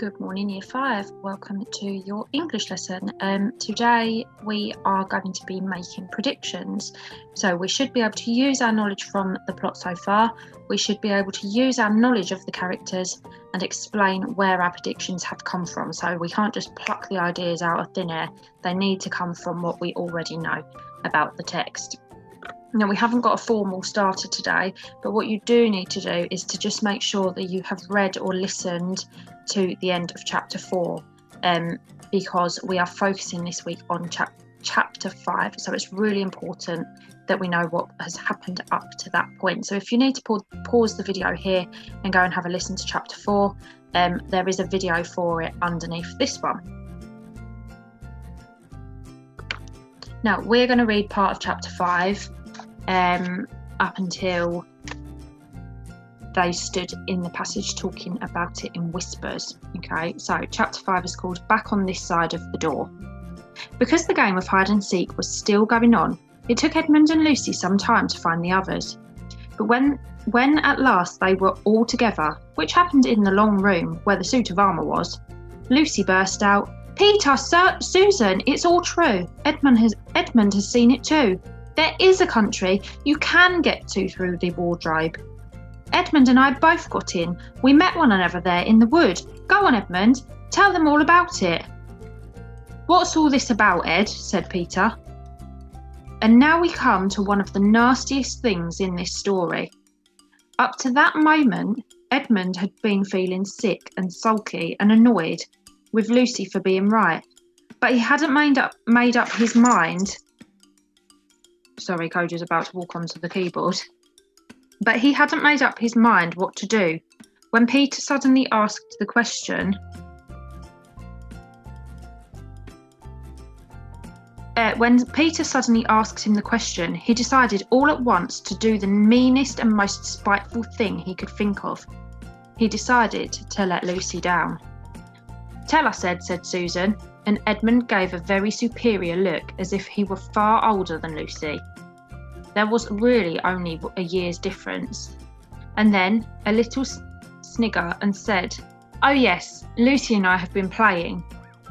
Good morning, Year 5. Welcome to your English lesson. Today we are going to be making predictions. So we should be able to use our knowledge from the plot so far. We should be able to use our knowledge of the characters and explain where our predictions have come from. So we can't just pluck the ideas out of thin air. They need to come from what we already know about the text. Now, we haven't got a formal starter today, but what you do need to do is to just make sure that you have read or listened to the end of chapter 4, because we are focusing this week on chapter 5. So it's really important that we know what has happened up to that point. So if you need to pause the video here and go and have a listen to chapter 4, there is a video for it underneath this one. Now, we're going to read part of chapter 5 up until they stood in the passage talking about it in whispers. Okay, so chapter 5 is called Back on This Side of the Door. Because the game of hide and seek was still going on, it took Edmund and Lucy some time to find the others. But when at last they were all together, which happened in the long room where the suit of armour was, Lucy burst out, "Peter, Susan, it's all true. Edmund has seen it too. There is a country you can get to through the wardrobe. Edmund and I both got in. We met one another there in the wood. Go on, Edmund. Tell them all about it." "What's all this about, Ed?" said Peter. And now we come to one of the nastiest things in this story. Up to that moment, Edmund had been feeling sick and sulky and annoyed with Lucy for being right. But he hadn't made up his mind. Sorry, Koja's about to walk onto the keyboard. But he hadn't made up his mind what to do when Peter suddenly asked the question. When Peter suddenly asked him the question, he decided all at once to do the meanest and most spiteful thing he could think of. He decided to let Lucy down. "Tell us, Ed," said Susan, and Edmund gave a very superior look, as if he were far older than Lucy. There was really only a year's difference. And then a little snigger and said, "Oh yes, Lucy and I have been playing,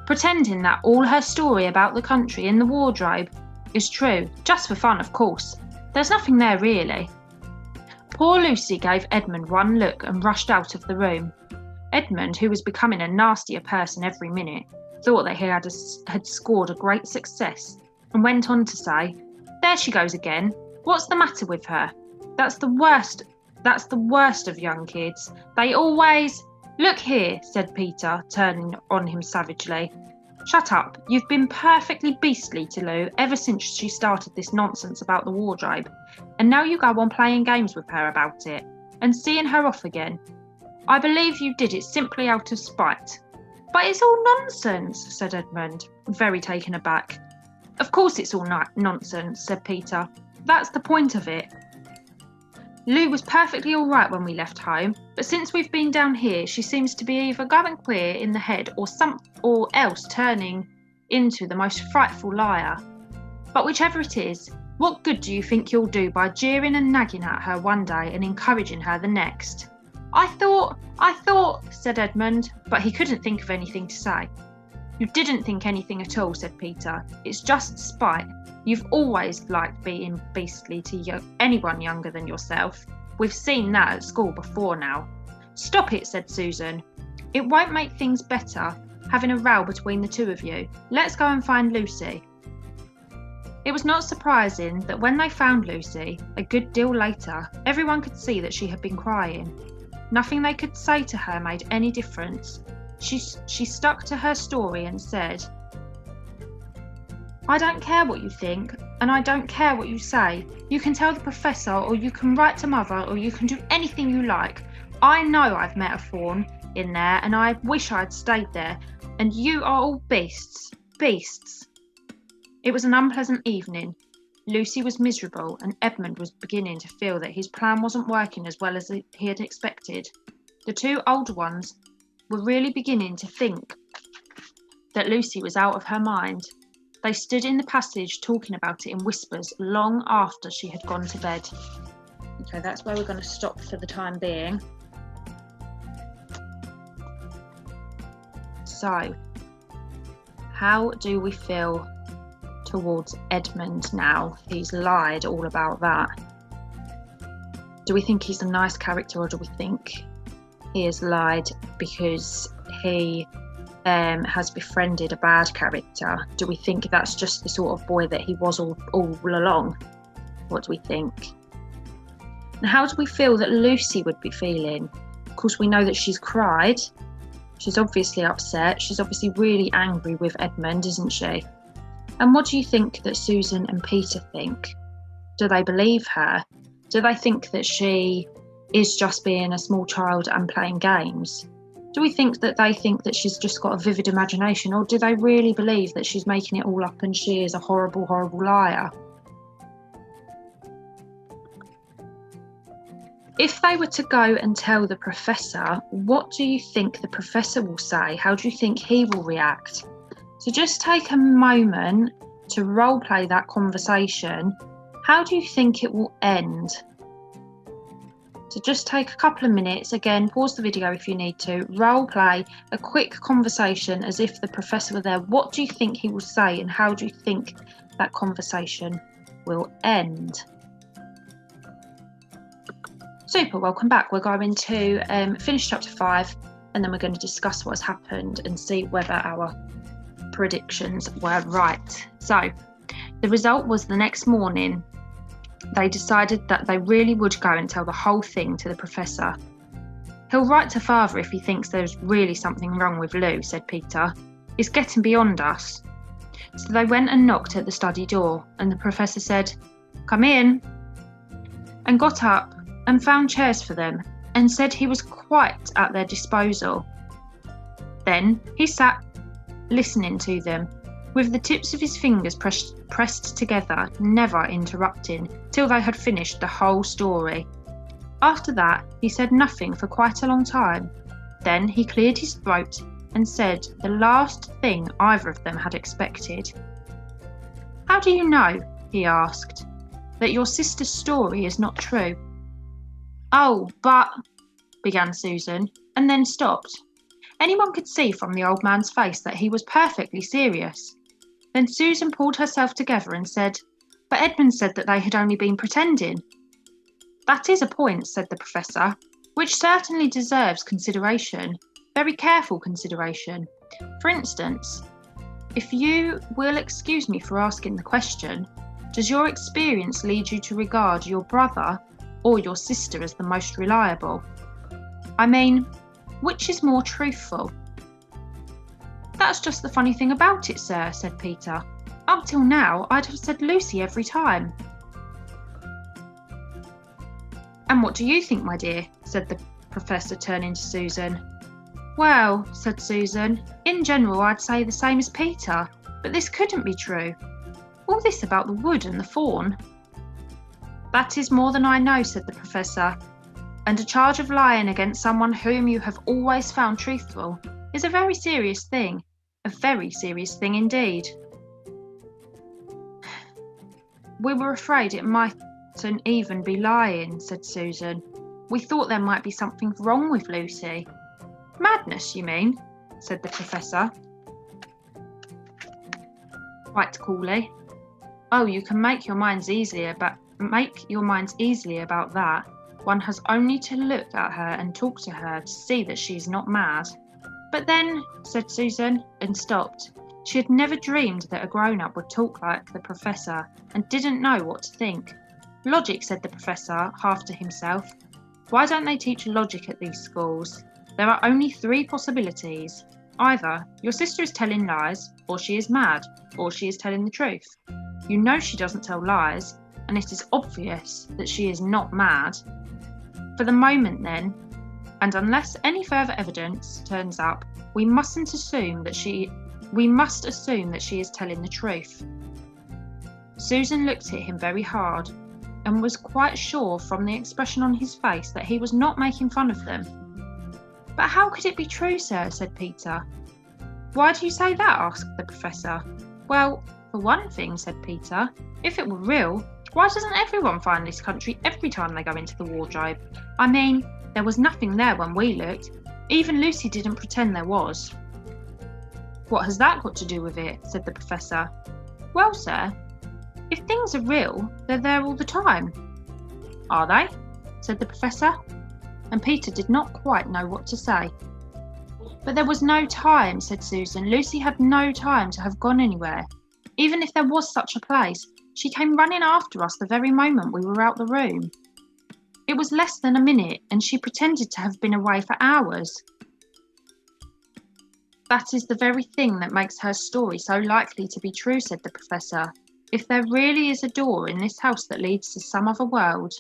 pretending that all her story about the country in the wardrobe is true, just for fun, of course. There's nothing there really." Poor Lucy gave Edmund one look and rushed out of the room. Edmund, who was becoming a nastier person every minute, thought that he had scored a great success and went on to say, "There she goes again. What's the matter with her? That's the worst of young kids. They always—" "Look here," said Peter, turning on him savagely. "Shut up. You've been perfectly beastly to Lou ever since she started this nonsense about the wardrobe. And now you go on playing games with her about it and seeing her off again. I believe you did it simply out of spite." "But it's all nonsense," said Edmund, very taken aback. "Of course it's all nonsense," said Peter. "That's the point of it. Lou was perfectly all right when we left home, but since we've been down here, she seems to be either going queer in the head or else turning into the most frightful liar. But whichever it is, what good do you think you'll do by jeering and nagging at her one day and encouraging her the next?" I thought, said Edmund, but he couldn't think of anything to say. "You didn't think anything at all," said Peter. "It's just spite. You've always liked being beastly to anyone younger than yourself. We've seen that at school before now." "Stop it," said Susan. "It won't make things better, having a row between the two of you. Let's go and find Lucy." It was not surprising that when they found Lucy, a good deal later, everyone could see that she had been crying. Nothing they could say to her made any difference. She stuck to her story and said, "I don't care what you think, and I don't care what you say. You can tell the professor, or you can write to mother, or you can do anything you like. I know I've met a fawn in there, and I wish I'd stayed there. And you are all beasts. Beasts." It was an unpleasant evening. Lucy was miserable, and Edmund was beginning to feel that his plan wasn't working as well as he had expected. The two older ones were really beginning to think that Lucy was out of her mind. They stood in the passage talking about it in whispers long after she had gone to bed. Okay, that's where we're going to stop for the time being. So, how do we feel towards Edmund now? He's lied all about that. Do we think he's a nice character, or do we think he has lied because he has befriended a bad character? Do we think that's just the sort of boy that he was all along? What do we think? And how do we feel that Lucy would be feeling? Of course, we know that she's cried. She's obviously upset. She's obviously really angry with Edmund, isn't she? And what do you think that Susan and Peter think? Do they believe her? Do they think that she is just being a small child and playing games? Do we think that she's just got a vivid imagination, or do they really believe that she's making it all up and she is a horrible, horrible liar? If they were to go and tell the professor, what do you think the professor will say? How do you think he will react? So just take a moment to role play that conversation. How do you think it will end? So just take a couple of minutes, again, pause the video if you need to, role play a quick conversation as if the professor were there. What do you think he will say, and how do you think that conversation will end? Super, welcome back. We're going to finish chapter 5, and then we're going to discuss what's happened and see whether our predictions were right. So the result was the next morning. They decided that they really would go and tell the whole thing to the professor. He'll write to father if he thinks there's really something wrong with Lou, said Peter. It's getting beyond us. So they went and knocked at the study door, and the professor said, "Come in," and got up and found chairs for them and said he was quite at their disposal. Then he sat listening to them, with the tips of his fingers pressed together, never interrupting, till they had finished the whole story. After that, he said nothing for quite a long time. Then he cleared his throat and said the last thing either of them had expected. "How do you know," he asked, "that your sister's story is not true?" "Oh, but," began Susan, and then stopped. Anyone could see from the old man's face that he was perfectly serious. Then Susan pulled herself together and said, "But Edmund said that they had only been pretending." "That is a point," said the professor, "which certainly deserves consideration, very careful consideration. For instance, if you will excuse me for asking the question, does your experience lead you to regard your brother or your sister as the most reliable? I mean, which is more truthful?" "That's just the funny thing about it, sir," said Peter. "Up till now, I'd have said Lucy every time." "And what do you think, my dear?" said the professor, turning to Susan. "Well," said Susan, "in general, I'd say the same as Peter, but this couldn't be true. All this about the wood and the fawn." "That is more than I know," said the professor, "and a charge of lying against someone whom you have always found truthful is a very serious thing. A very serious thing indeed." "We were afraid it mightn't even be lying," said Susan. "We thought there might be something wrong with Lucy." "Madness, you mean?" said the professor, quite coolly. "Oh, you can make your minds easily about that. One has only to look at her and talk to her to see that she's not mad." "But then," said Susan, and stopped. She had never dreamed that a grown-up would talk like the professor and didn't know what to think. "Logic," said the professor, half to himself. "Why don't they teach logic at these schools? There are only 3 possibilities. Either your sister is telling lies, or she is mad, or she is telling the truth. You know she doesn't tell lies, and it is obvious that she is not mad. For the moment then, and unless any further evidence turns up, we must assume that she is telling the truth." Susan looked at him very hard, and was quite sure from the expression on his face that he was not making fun of them. "But how could it be true, sir?" said Peter. "Why do you say that?" asked the professor. "Well, for one thing," said Peter, "if it were real, why doesn't everyone find this country every time they go into the wardrobe? I mean, there was nothing there when we looked. Even Lucy didn't pretend there was." "What has that got to do with it?" said the Professor. "Well, sir, if things are real, they're there all the time." "Are they?" said the Professor, and Peter did not quite know what to say. "But there was no time," said Susan. "Lucy had no time to have gone anywhere. Even if there was such a place, she came running after us the very moment we were out the room. It was less than a minute, and she pretended to have been away for hours." "That is the very thing that makes her story so likely to be true," said the Professor. "If there really is a door in this house that leads to some other world,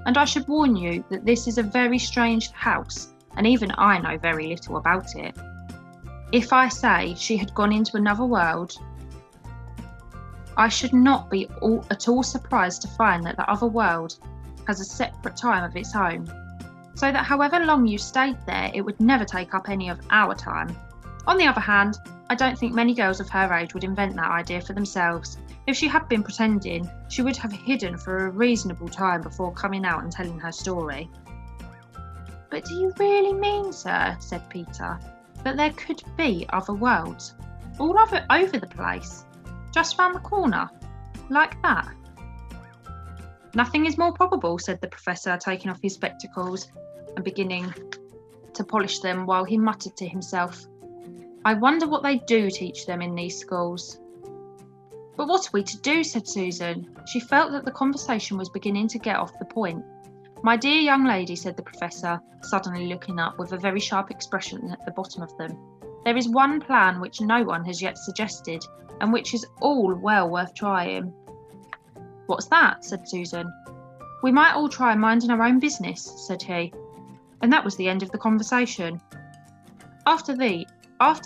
and I should warn you that this is a very strange house, and even I know very little about it. If I say she had gone into another world, I should not be at all surprised to find that the other world has a separate time of its own, so that however long you stayed there, it would never take up any of our time. On the other hand, I don't think many girls of her age would invent that idea for themselves. If she had been pretending, she would have hidden for a reasonable time before coming out and telling her story." "But do you really mean, sir," said Peter, "that there could be other worlds, all over the place, just round the corner, like that?" "Nothing is more probable," said the Professor, taking off his spectacles and beginning to polish them while he muttered to himself, "I wonder what they do teach them in these schools." "But what are we to do?" said Susan. She felt that the conversation was beginning to get off the point. "My dear young lady," said the Professor, suddenly looking up with a very sharp expression at the bottom of them, "there is one plan which no one has yet suggested, and which is all well worth trying." "What's that?" said Susan. "We might all try minding our own business," said he. And that was the end of the conversation. After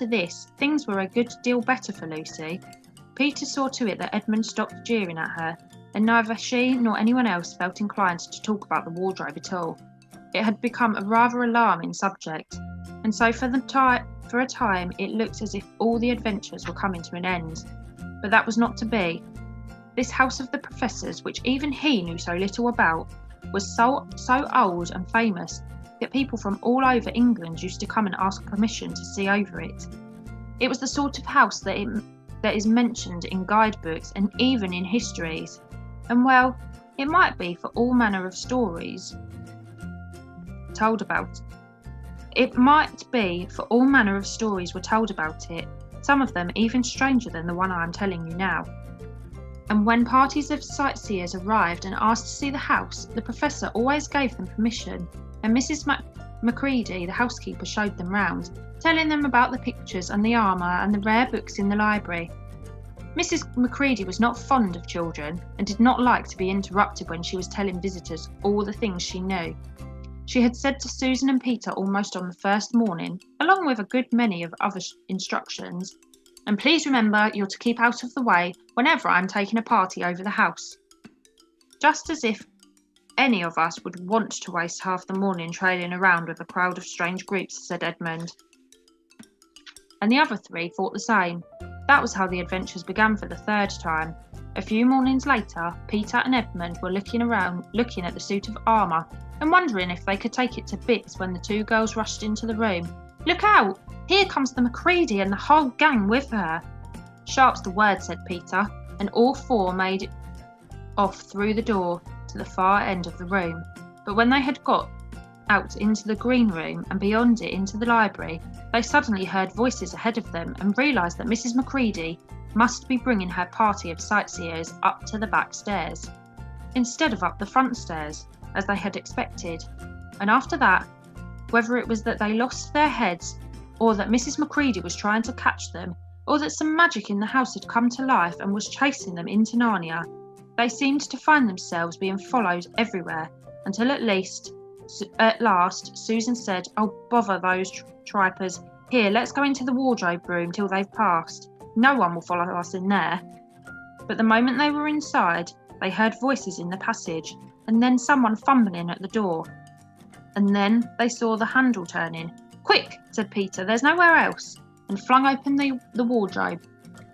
this, things were a good deal better for Lucy. Peter saw to it that Edmund stopped jeering at her, and neither she nor anyone else felt inclined to talk about the wardrobe at all. It had become a rather alarming subject, and so for a time it looked as if all the adventures were coming to an end. But that was not to be. This house of the Professor's, which even he knew so little about, was so old and famous that people from all over England used to come and ask permission to see over it. It was the sort of house that is mentioned in guidebooks and even in histories, and well, it might be for all manner of stories told about. It might be for all manner of stories were told about it, some of them even stranger than the one I am telling you now. And when parties of sightseers arrived and asked to see the house, the Professor always gave them permission, and Mrs. Macready, the housekeeper, showed them round, telling them about the pictures and the armour and the rare books in the library. Mrs. Macready was not fond of children, and did not like to be interrupted when she was telling visitors all the things she knew. She had said to Susan and Peter almost on the first morning, along with a good many of other instructions, "And please remember you're to keep out of the way whenever I'm taking a party over the house." Just as if any of us would want to waste half the morning trailing around with a crowd of strange groups, said Edmund. And the other three thought the same. That was how the adventures began for the third time. A few mornings later, Peter and Edmund were looking at the suit of armour and wondering if they could take it to bits when the two girls rushed into the room. "Look out! Here comes the Macready and the whole gang with her." "Sharp's the word," said Peter, and all four made off through the door to the far end of the room. But when they had got out into the green room and beyond it into the library, they suddenly heard voices ahead of them and realised that Mrs. Macready must be bringing her party of sightseers up to the back stairs, instead of up the front stairs, as they had expected. And after that, whether it was that they lost their heads, or that Mrs. Macready was trying to catch them, or that some magic in the house had come to life and was chasing them into Narnia, they seemed to find themselves being followed everywhere, until at last Susan said, "Oh, bother those tripers. Here, let's go into the wardrobe room till they've passed. No one will follow us in there." But the moment they were inside, they heard voices in the passage, and then someone fumbling at the door. And then they saw the handle turning. "Quick," said Peter, "there's nowhere else," and flung open the wardrobe.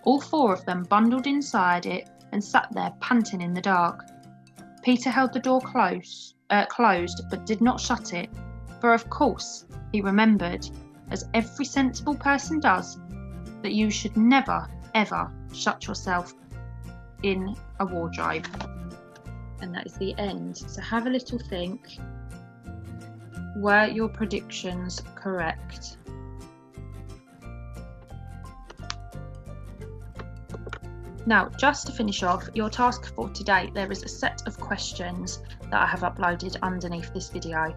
All four of them bundled inside it and sat there panting in the dark. Peter held the door closed, but did not shut it, for of course he remembered, as every sensible person does, that you should never, ever shut yourself in a wardrobe. And that is the end. So have a little think. Were your predictions correct? Now, just to finish off, your task for today, there is a set of questions that I have uploaded underneath this video.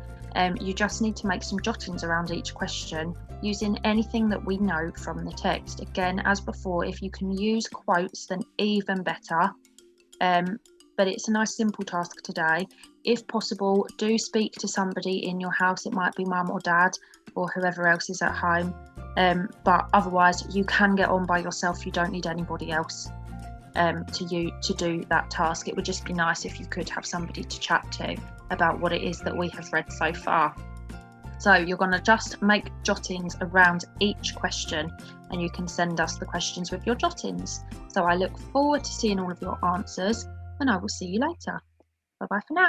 You just need to make some jottings around each question using anything that we know from the text. Again, as before, if you can use quotes, then even better. But it's a nice simple task today. If possible, do speak to somebody in your house. It might be mum or dad or whoever else is at home. But otherwise, you can get on by yourself. You don't need anybody else to do that task. It would just be nice if you could have somebody to chat to about what it is that we have read so far. So you're going to just make jottings around each question, and you can send us the questions with your jottings. So I look forward to seeing all of your answers, and I will see you later. Bye bye for now.